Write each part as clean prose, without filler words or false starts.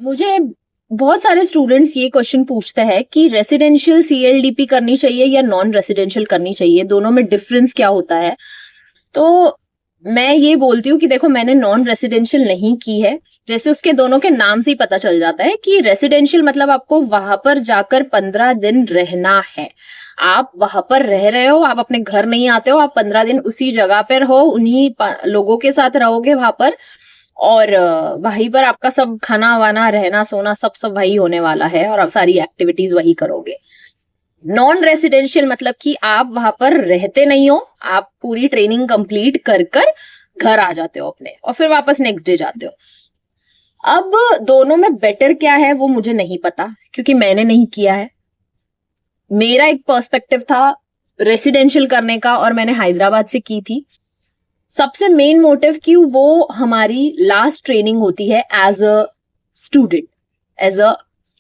मुझे बहुत सारे स्टूडेंट्स ये क्वेश्चन पूछते हैं कि रेसिडेंशियल सीएलडीपी करनी चाहिए या नॉन रेसिडेंशियल करनी चाहिए, दोनों में डिफरेंस क्या होता है। तो मैं ये बोलती हूँ कि देखो, मैंने नॉन रेसिडेंशियल नहीं की है। जैसे उसके दोनों के नाम से ही पता चल जाता है कि रेसिडेंशियल मतलब आपको वहां पर जाकर 15 दिन रहना है। आप वहां पर रह रहे हो, आप अपने घर नहीं आते हो, आप 15 दिन उसी जगह पर हो, उन्हीं लोगों के साथ रहोगे वहां पर। और वहीं पर आपका सब खाना वाना रहना सोना सब सब वही होने वाला है, और आप सारी एक्टिविटीज वही करोगे। नॉन रेसिडेंशियल मतलब कि आप वहां पर रहते नहीं हो, आप पूरी ट्रेनिंग कंप्लीट कर कर घर आ जाते हो अपने, और फिर वापस नेक्स्ट डे जाते हो। अब दोनों में बेटर क्या है वो मुझे नहीं पता, क्योंकि मैंने नहीं किया है। मेरा एक पर्सपेक्टिव था रेसिडेंशियल करने का, और मैंने हैदराबाद से की थी। सबसे मेन मोटिव कि वो हमारी लास्ट ट्रेनिंग होती है as a student, as a,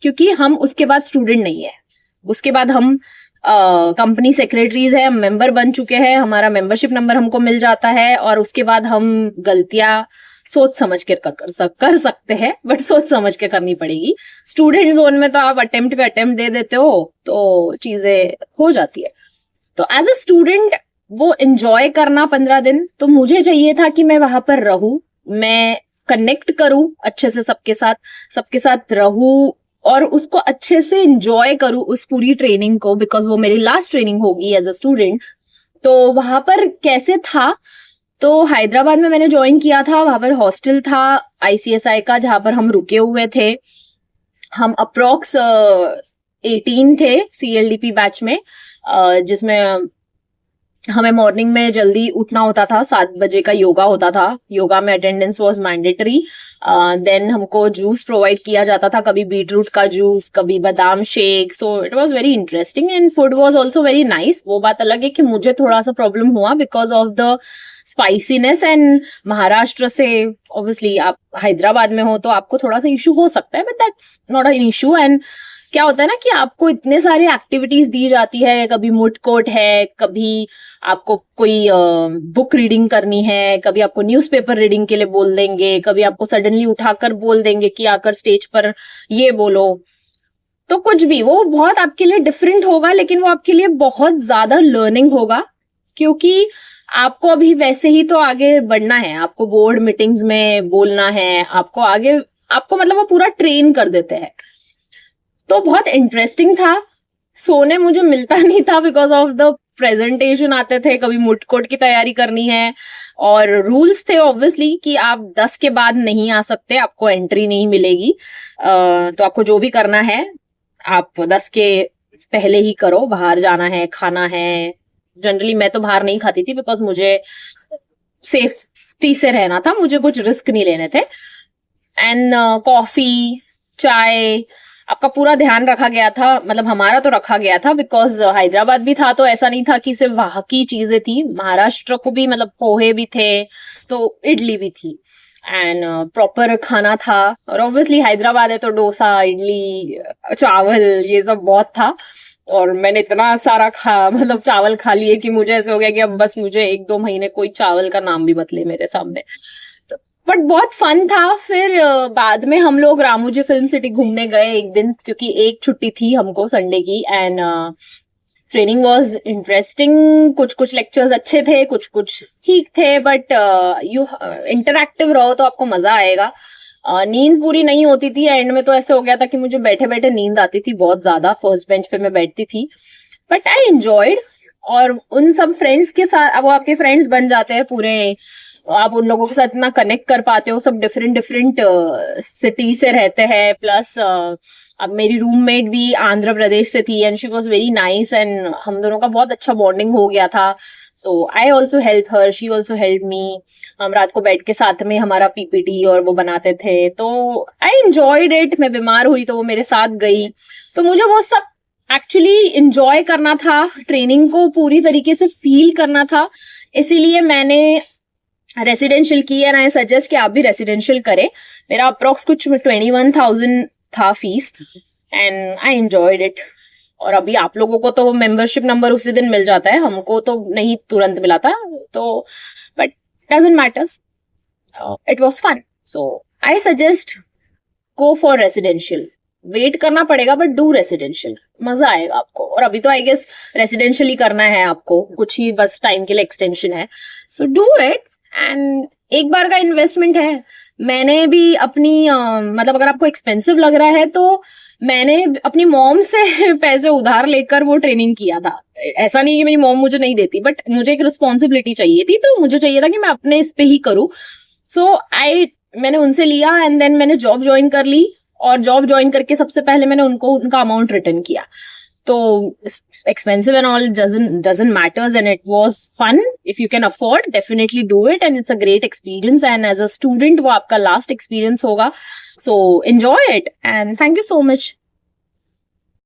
क्योंकि हम उसके बाद स्टूडेंट नहीं है। उसके बाद हम कंपनी सेक्रेटरीज है, हम मेंबर बन चुके हैं, हमारा मेंबरशिप नंबर हमको मिल जाता है, और उसके बाद हम गलतियां सोच समझ के कर सकते हैं, बट सोच समझ के करनी पड़ेगी। स्टूडेंट जोन में तो आप अटेम्प्ट पे अटेम्प्ट दे देते हो, तो चीजें हो जाती है। तो एज अ स्टूडेंट वो एंजॉय करना 15 दिन, तो मुझे चाहिए था कि मैं वहां पर रहूं, मैं कनेक्ट करूं अच्छे से सबके साथ रहूं, और उसको अच्छे से एंजॉय करूं उस पूरी ट्रेनिंग को, बिकॉज वो मेरी लास्ट ट्रेनिंग होगी एज अ स्टूडेंट। तो वहां पर कैसे था, तो हैदराबाद में मैंने ज्वाइन किया था, वहां पर हॉस्टल था आईसीएसआई का, जहां पर हम रुके हुए थे। हम अप्रोक्स 18 थे सीएलडीपी बैच में, जिसमें हमें मॉर्निंग में जल्दी उठना होता था, 7 बजे का योगा होता था। योगा में अटेंडेंस वाज मैंडेटरी। देन हमको जूस प्रोवाइड किया जाता था, कभी बीटरूट का जूस, कभी बादाम shake. So it was very interesting and food was also very nice. वो बात अलग है कि मुझे थोड़ा सा प्रॉब्लम हुआ because of the spiciness, and Maharashtra से ऑब्वियसली आप हैदराबाद में हो तो आपको थोड़ा सा इशू हो सकता है, but that's not an issue. And क्या होता है ना कि आपको इतने सारे एक्टिविटीज दी जाती है, कभी मूड कोर्ट है, कभी आपको कोई बुक रीडिंग करनी है, कभी आपको न्यूज़पेपर रीडिंग के लिए बोल देंगे, कभी आपको सडनली उठाकर बोल देंगे कि आकर स्टेज पर ये बोलो। तो कुछ भी वो बहुत आपके लिए डिफरेंट होगा, लेकिन वो आपके लिए बहुत ज्यादा लर्निंग होगा, क्योंकि आपको अभी वैसे ही तो आगे बढ़ना है, आपको बोर्ड मीटिंग्स में बोलना है, आपको आगे, आपको मतलब वो पूरा ट्रेन कर देते हैं। तो बहुत इंटरेस्टिंग था। सोने मुझे मिलता नहीं था बिकॉज ऑफ द प्रेजेंटेशन आते थे, कभी मुटकोट की तैयारी करनी है, और रूल्स थे ऑब्वियसली कि आप 10 के बाद नहीं आ सकते, आपको एंट्री नहीं मिलेगी। तो आपको जो भी करना है आप 10 के पहले ही करो। बाहर जाना है, खाना है, जनरली मैं तो बाहर नहीं खाती थी बिकॉज मुझे सेफ्टी से रहना था, मुझे कुछ रिस्क नहीं लेने थे। एंड कॉफी, चाय, आपका पूरा ध्यान रखा गया था, मतलब हमारा तो रखा गया था बिकॉज हैदराबाद भी था, तो ऐसा नहीं था कि सिर्फ वहां की चीजें थी, महाराष्ट्र को भी मतलब पोहे भी थे, तो इडली भी थी, एंड प्रॉपर खाना था। और ऑब्वियसली हैदराबाद है तो डोसा, इडली, चावल, ये सब बहुत था। और मैंने इतना सारा मतलब चावल खा लिए कि मुझे ऐसे हो गया कि अब बस मुझे 1-2 महीने कोई चावल का नाम भी मत ले मेरे सामने। बट बहुत फन था। फिर बाद में हम लोग रामोजी फिल्म सिटी घूमने गए एक दिन, क्योंकि एक छुट्टी थी हमको संडे की, एंड ट्रेनिंग वाज इंटरेस्टिंग। कुछ कुछ लेक्चर्स अच्छे थे, कुछ कुछ ठीक थे, बट यू इंटरैक्टिव रहो तो आपको मजा आएगा। नींद पूरी नहीं होती थी एंड में, तो ऐसे हो गया था कि मुझे बैठे बैठे नींद आती थी बहुत ज्यादा, फर्स्ट बेंच पे मैं बैठती थी, बट आई एंजॉयड। और उन सब फ्रेंड्स के साथ, अब वो आपके फ्रेंड्स बन जाते हैं पूरे, आप उन लोगों के साथ इतना कनेक्ट कर पाते हो, सब डिफरेंट डिफरेंट सिटी से रहते हैं। प्लस अब मेरी रूममेट भी आंध्र प्रदेश से थी, and she was very nice, and हम दोनों का बहुत अच्छा बॉन्डिंग हो गया था। So I also help her, she also help me. हम रात को बैठ के साथ में हमारा पीपीटी और वो बनाते थे, तो आई एंजॉयड इट। मैं बीमार हुई तो वो मेरे साथ गई, तो मुझे वो सब एक्चुअली इंजॉय करना था, ट्रेनिंग को पूरी तरीके से फील करना था। इसीलिए मैंने रेसिडेंशियल की, एंड आई सजेस्ट कि आप भी रेसिडेंशियल करें। मेरा अप्रोक्स कुछ 21,000 था fees, and I enjoyed it. और अभी आप लोगों को तो मेंबरशिप नंबर उसी दिन मिल जाता है, हमको तो नहीं तुरंत मिला था, तो but doesn't matters, it was fun. So I suggest go for residential, wait करना पड़ेगा बट डू रेसिडेंशियल, मजा आएगा आपको। और अभी तो आई गेस रेसिडेंशियल ही करना है आपको, कुछ ही बस टाइम के लिए एक्सटेंशन है, सो डू इट। एंड एक बार का इन्वेस्टमेंट है। मैंने भी अपनी मतलब अगर आपको एक्सपेंसिव लग रहा है तो मैंने अपनी मॉम से पैसे उधार लेकर वो ट्रेनिंग किया था। ऐसा नहीं कि मेरी मॉम मुझे नहीं देती, बट मुझे एक रिस्पॉन्सिबिलिटी चाहिए थी, तो मुझे चाहिए था कि मैं अपने इस पे ही करूँ। सो मैंने उनसे लिया एंड देन मैंने जॉब ज्वाइन कर ली, और जॉब ज्वाइन करके सबसे पहले मैंने उनको उनका अमाउंट रिटर्न किया। तो expensive and all doesn't matters, and it was fun. If you can afford, definitely do it, and it's a great experience, and as a student वो आपका last experience होगा, so enjoy it and thank you so much.